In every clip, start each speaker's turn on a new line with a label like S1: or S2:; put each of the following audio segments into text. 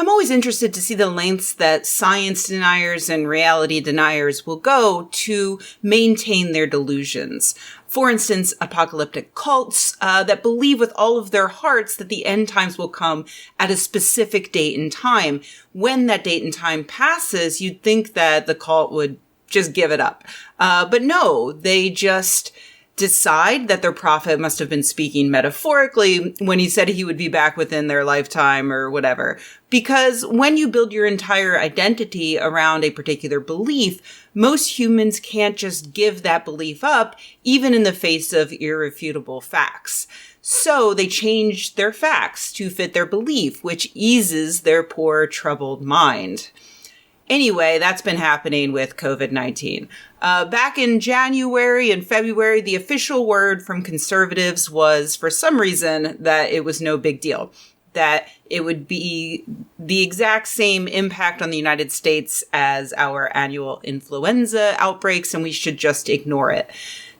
S1: I'm always interested to see the lengths that science deniers and reality deniers will go to maintain their delusions. For instance, apocalyptic cults that believe with all of their hearts that the end times will come at a specific date and time. When that date and time passes, you'd think that the cult would just give it up. But no, they just decide that their prophet must have been speaking metaphorically when he said he would be back within their lifetime or whatever. Because when you build your entire identity around a particular belief, most humans can't just give that belief up, even in the face of irrefutable facts. So they change their facts to fit their belief, which eases their poor, troubled mind. Anyway, that's been happening with COVID-19. Back in January and February, the official word from conservatives was, for some reason, that it was no big deal, that it would be the exact same impact on the United States as our annual influenza outbreaks, and we should just ignore it.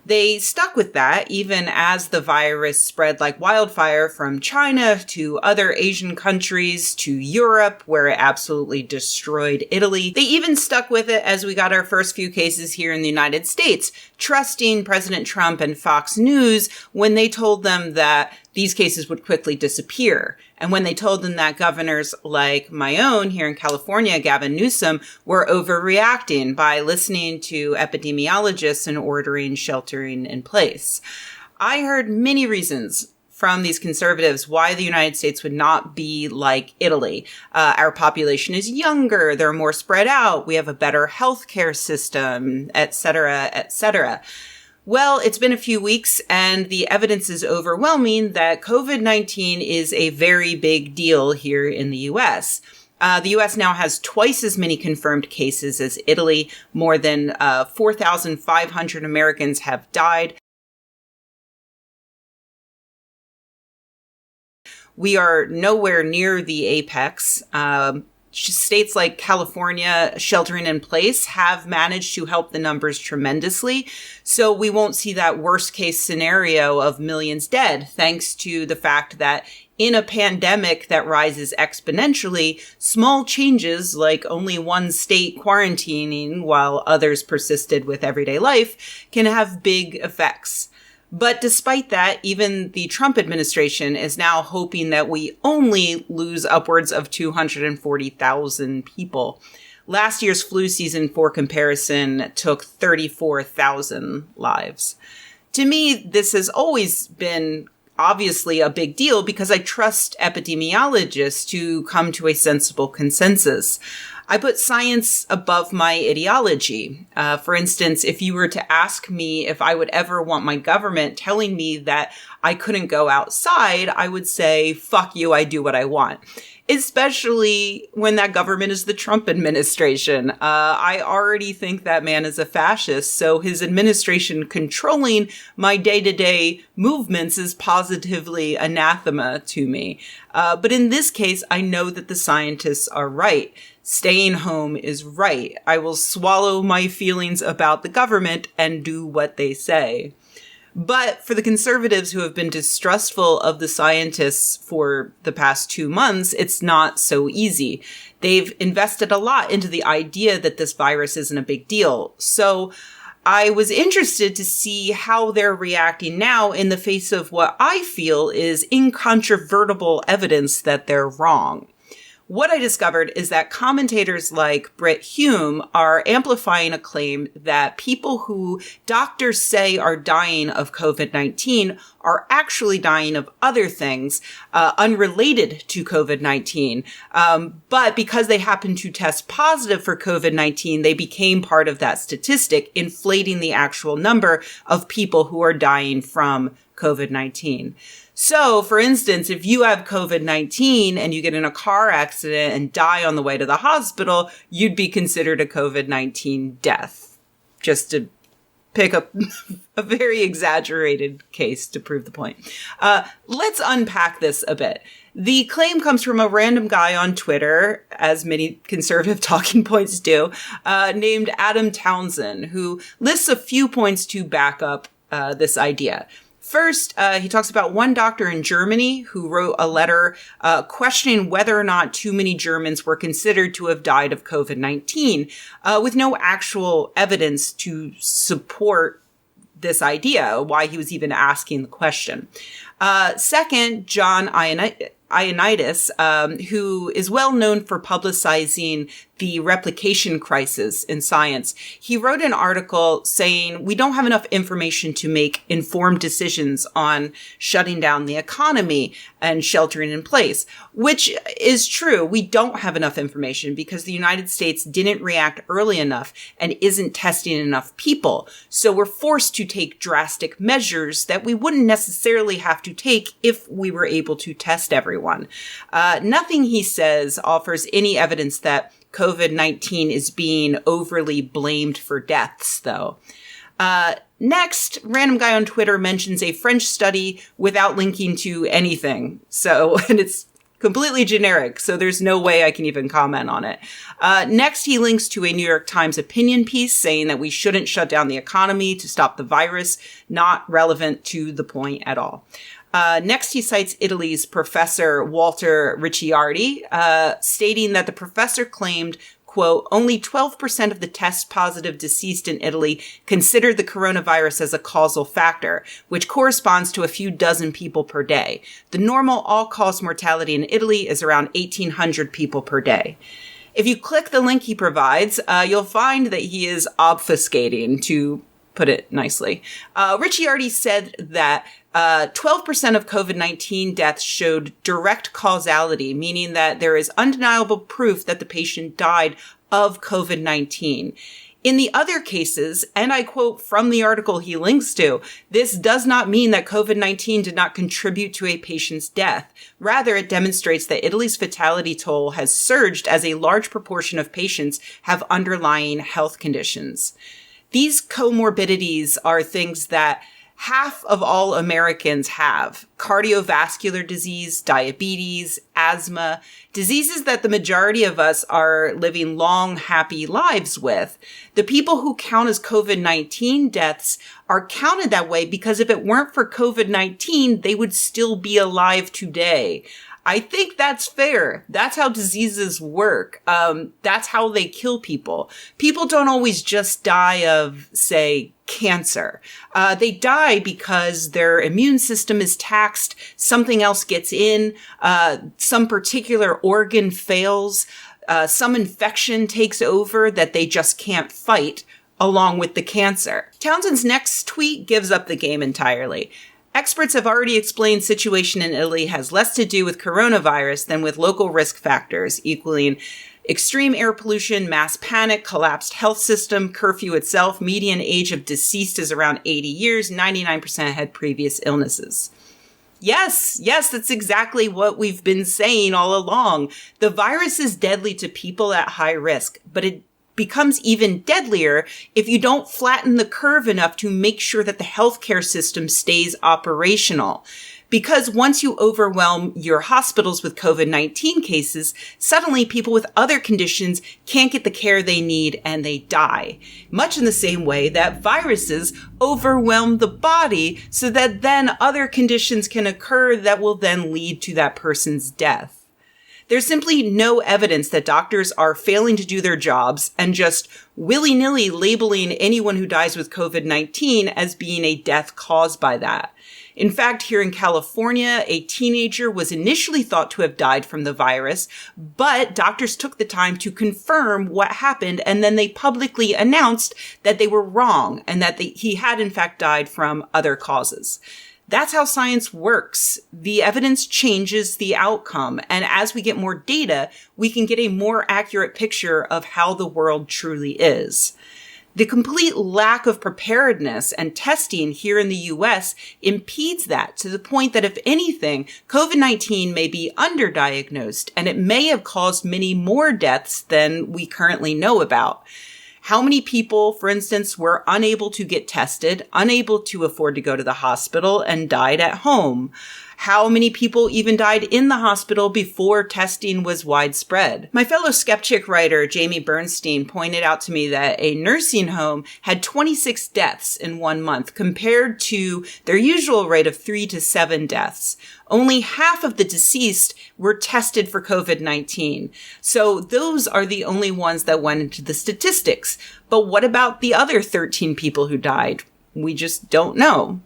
S1: They stuck with that even as the virus spread like wildfire from China to other Asian countries to Europe, where it absolutely destroyed Italy. They even stuck with it as we got our first few cases here in the United States, trusting President Trump and Fox News when they told them that these cases would quickly disappear. And when they told them that governors like my own here in California, Gavin Newsom, were overreacting by listening to epidemiologists and ordering sheltering in place. I heard many reasons from these conservatives why the United States would not be like Italy. Our population is younger, they're more spread out, we have a better healthcare system, et cetera, et cetera. Well, it's been a few weeks and the evidence is overwhelming that COVID-19 is a very big deal here in the U.S. The U.S. now has twice as many confirmed cases as Italy. More than 4,500 Americans have died. We are nowhere near the apex. States like California sheltering in place have managed to help the numbers tremendously. So we won't see that worst case scenario of millions dead, thanks to the fact that in a pandemic that rises exponentially, small changes like only one state quarantining while others persisted with everyday life can have big effects. But despite that, even the Trump administration is now hoping that we only lose upwards of 240,000 people. Last year's flu season, for comparison, took 34,000 lives. To me, this has always been obviously a big deal because I trust epidemiologists to come to a sensible consensus. I put science above my ideology. For instance, if you were to ask me if I would ever want my government telling me that I couldn't go outside, I would say, fuck you, I do what I want. Especially when that government is the Trump administration. I already think that man is a fascist, so his administration controlling my day-to-day movements is positively anathema to me. But in this case, I know that the scientists are right. Staying home is right. I will swallow my feelings about the government and do what they say. But for the conservatives who have been distrustful of the scientists for the past 2 months, it's not so easy. They've invested a lot into the idea that this virus isn't a big deal. So I was interested to see how they're reacting now in the face of what I feel is incontrovertible evidence that they're wrong. What I discovered is that commentators like Brit Hume are amplifying a claim that people who doctors say are dying of COVID-19 are actually dying of other things unrelated to COVID-19. But because they happen to test positive for COVID-19, they became part of that statistic, inflating the actual number of people who are dying from COVID-19. So, for instance, if you have COVID-19 and you get in a car accident and die on the way to the hospital, you'd be considered a COVID-19 death. Just to pick up a very exaggerated case to prove the point. Let's unpack this a bit. The claim comes from a random guy on Twitter, as many conservative talking points do, named Adam Townsend, who lists a few points to back up this idea. First, he talks about one doctor in Germany who wrote a letter questioning whether or not too many Germans were considered to have died of COVID-19, with no actual evidence to support this idea, why he was even asking the question. Second, John Ioannidis, who is well known for publicizing the replication crisis in science. He wrote an article saying we don't have enough information to make informed decisions on shutting down the economy and sheltering in place, which is true. We don't have enough information because the United States didn't react early enough and isn't testing enough people. So we're forced to take drastic measures that we wouldn't necessarily have to take if we were able to test everyone. Nothing he says offers any evidence that COVID-19 is being overly blamed for deaths, though. Next, random guy on Twitter mentions a French study without linking to anything. And it's completely generic, so there's no way I can even comment on it. Next, he links to a New York Times opinion piece saying that we shouldn't shut down the economy to stop the virus, not relevant to the point at all. Next, he cites Italy's Professor Walter Ricciardi, stating that the professor claimed, quote, only 12% of the test-positive deceased in Italy considered the coronavirus as a causal factor, which corresponds to a few dozen people per day. The normal all-cause mortality in Italy is around 1,800 people per day. If you click the link he provides, you'll find that he is obfuscating, to put it nicely. Ricciardi said that 12% of COVID-19 deaths showed direct causality, meaning that there is undeniable proof that the patient died of COVID-19. In the other cases, and I quote from the article he links to, this does not mean that COVID-19 did not contribute to a patient's death. Rather, it demonstrates that Italy's fatality toll has surged as a large proportion of patients have underlying health conditions. These comorbidities are things that half of all Americans have: cardiovascular disease, diabetes, asthma, diseases that the majority of us are living long, happy lives with. The people who count as COVID-19 deaths are counted that way because if it weren't for COVID-19, they would still be alive today. I think that's fair. That's how diseases work. That's how they kill people. People don't always just die of, say, cancer. They die because their immune system is taxed, something else gets in, some particular organ fails, some infection takes over that they just can't fight, along with the cancer. Townsend's next tweet gives up the game entirely. Experts have already explained situation in Italy has less to do with coronavirus than with local risk factors, equaling extreme air pollution, mass panic, collapsed health system, curfew itself, median age of deceased is around 80 years, 99% had previous illnesses. Yes, that's exactly what we've been saying all along. The virus is deadly to people at high risk, but it becomes even deadlier if you don't flatten the curve enough to make sure that the healthcare system stays operational. Because once you overwhelm your hospitals with COVID-19 cases, suddenly people with other conditions can't get the care they need and they die. Much in the same way that viruses overwhelm the body so that then other conditions can occur that will then lead to that person's death. There's simply no evidence that doctors are failing to do their jobs and just willy-nilly labeling anyone who dies with COVID-19 as being a death caused by that. In fact, here in California, a teenager was initially thought to have died from the virus, but doctors took the time to confirm what happened, and then they publicly announced that they were wrong and that he had in fact died from other causes. That's how science works. The evidence changes the outcome, and as we get more data, we can get a more accurate picture of how the world truly is. The complete lack of preparedness and testing here in the U.S. impedes that to the point that, if anything, COVID-19 may be underdiagnosed, and it may have caused many more deaths than we currently know about. How many people, for instance, were unable to get tested, unable to afford to go to the hospital, and died at home? How many people even died in the hospital before testing was widespread? My fellow Skepchick writer, Jamie Bernstein, pointed out to me that a nursing home had 26 deaths in 1 month compared to their usual rate of 3 to 7 deaths. Only half of the deceased were tested for COVID-19. So those are the only ones that went into the statistics. But what about the other 13 people who died? We just don't know.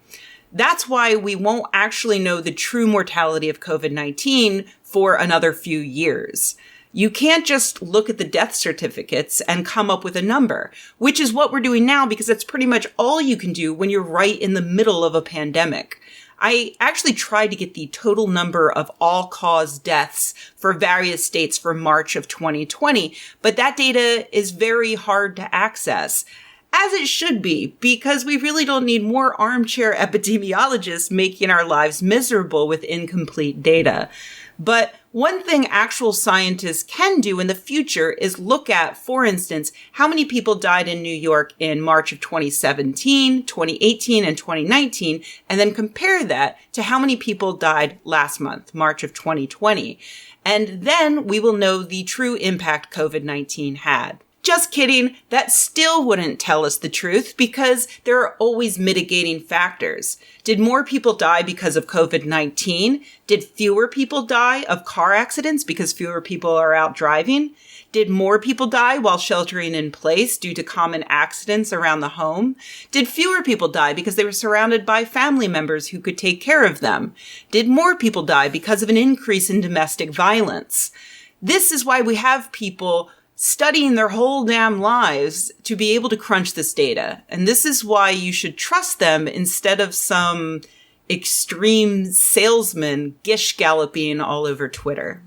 S1: That's why we won't actually know the true mortality of COVID-19 for another few years. You can't just look at the death certificates and come up with a number, which is what we're doing now because that's pretty much all you can do when you're right in the middle of a pandemic. I actually tried to get the total number of all-cause deaths for various states for March of 2020, but that data is very hard to access, as it should be, because we really don't need more armchair epidemiologists making our lives miserable with incomplete data. But one thing actual scientists can do in the future is look at, for instance, how many people died in New York in March of 2017, 2018, and 2019, and then compare that to how many people died last month, March of 2020. And then we will know the true impact COVID-19 had. Just kidding. That still wouldn't tell us the truth because there are always mitigating factors. Did more people die because of COVID-19? Did fewer people die of car accidents because fewer people are out driving? Did more people die while sheltering in place due to common accidents around the home? Did fewer people die because they were surrounded by family members who could take care of them? Did more people die because of an increase in domestic violence? This is why we have people studying their whole damn lives to be able to crunch this data. And this is why you should trust them instead of some extreme salesman gish galloping all over Twitter.